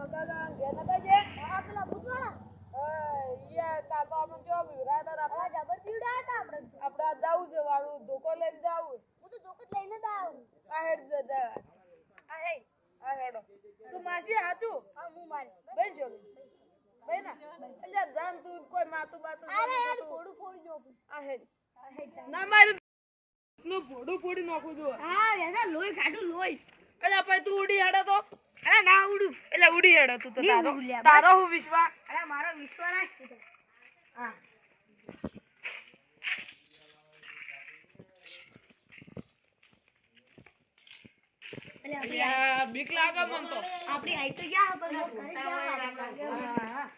આવતા ઘેર નતા જે હા પેલા ભૂતવાળા યે કાલ તો આપણે કેવો બીવરાતા હતા જબર બીવડાયા હતા આપણે જાવું છે વાળું ધોકો લઈને જાવું હું તો ધોકો લઈને જ આવું આ હેડ જા આ હેડો તું માસી હાચું હા હું મારી બેન જો બેન ના એટલે જાન તું કોઈ માતું બાતું અરે યાર ફોડું ફોડી નાખું આ હેડ ના મારી નું ફોડું ફોડી નાખું જો હા એના લોહી કાઢું લોહી એટલે પછી તું ઉડી હેડો તો અરે ના ઉડું એટલે ઉડી હેડો તું તો તારો હું વિશ્વાસ અરે મારો વિશ્વાસ છે હા અલ્યા બીક લાગે મન તો આપણી હાઈટ તો ક્યાં પર ઘરે ક્યાં લાગે હા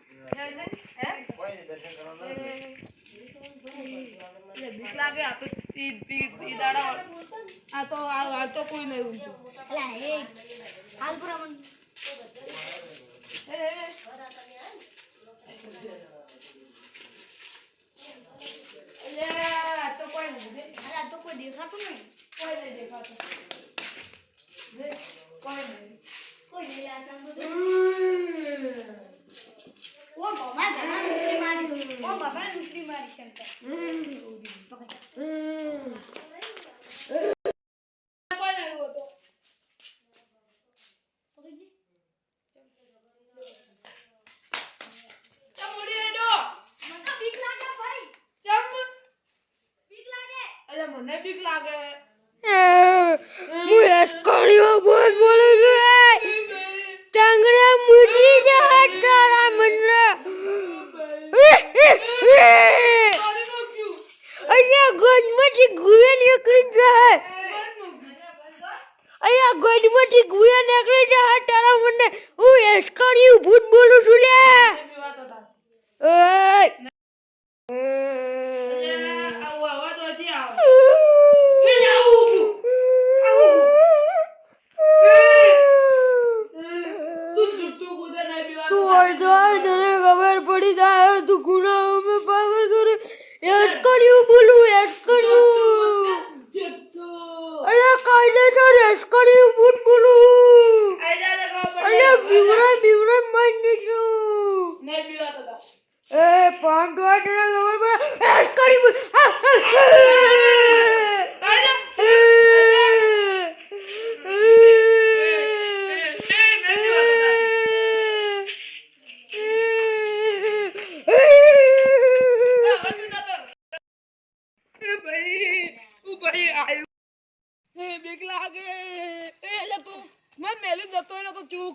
કોઈ દર્શન કરવાનું બીક લાગે આ તો ઈ દાડા આ તો કોઈ નહીં ઊંચું અલ્યા એ હાલ પૂરા મન અલ્યા તો કોઈ નહીં અરે તો કોઈ દેખાતું નહીં કોઈ નહીં દેખાતું કોઈ નહીં આ કામ બધું ઓ બાબા નુકરી મારી શંકર મને બીક લાગે હું એસ્કોણીઓ બોલ બોલું છું ટાંગડા મુજરી જા તારા મનને અહીંયા ગોદમાંથી ગુએ નીકળી જાય અહીંયા ગોદમાંથી ગુએ નીકળી જાય તારા મનને હું એસ્કોણીઓ ભૂત બોલું છું લે खबर पड़ी जाए तू गुनाहों में पागल करे ऐश करियो बोलूं ऐश करियो अरे कायदे से ऐश करियो बोलूं अरे बिवरा मान दो नहीं बिवाता था ए पांच वाट ना खबर पड़ा ऐश करियो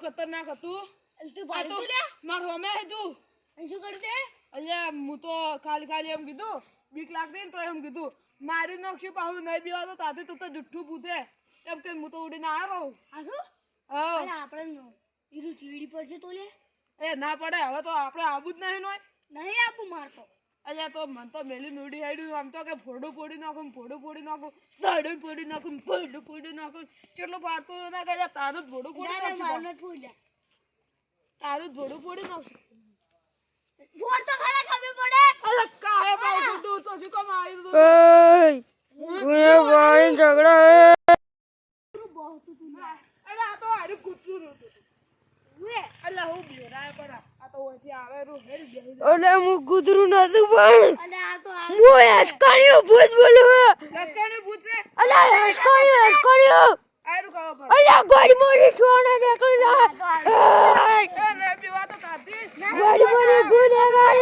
खतरनाक હતું તું ભાઈ તું લે માર હોમે હે તું શું કરી દે અલ્યા હું તો ખાલી એમ કીધું બીક લાગતી ને તો એમ કીધું મારી નોક્ષી પાહુ નહીં બીવાતો તાતે તું તો જુઠ્ઠું પૂછે એમ કે હું તો ઉડીને આવ્યો રહું હાસુ હા અરે આપણે ઈરું ચીડી પડશે તો લે એ ના પડે હવે તો આપણે આબુ જ નહીં નોય નહીં આબુ મારતો અલ્યા તો મન તો મેલી ઉડી હાડ્યું આમ તો કે ફોડું ફોડી નાખું દાડું ફોડી નાખું કેટલું પાડતું ના કે તારું જ ભોડું ફોડી તારું જ ભોડું ફોડી નાખું ફોડ તો ખરા ખબર પડે અરે કાહે બાઉ તું તો શું કામ આવી તું ગુને ભાઈ ઝઘડા હે અરે આ તો હારું કૂતરું વે અલ્લા હું બીરાય પર આ તો ઓથી આવે રૂ હેડી બેહી અલે હું કૂતરું નતું પણ અલે આ તો હું એસ્કોણીઓ ભૂત બોલું એસ્કોણીઓ ભૂત છે અલે એસ્કોણીઓ આરું ખાવા પર અલે ગોડી મોરી છોને દેખલી જા એ ને પીવા તો કાતી ગોડી મોરી ગુનેગાર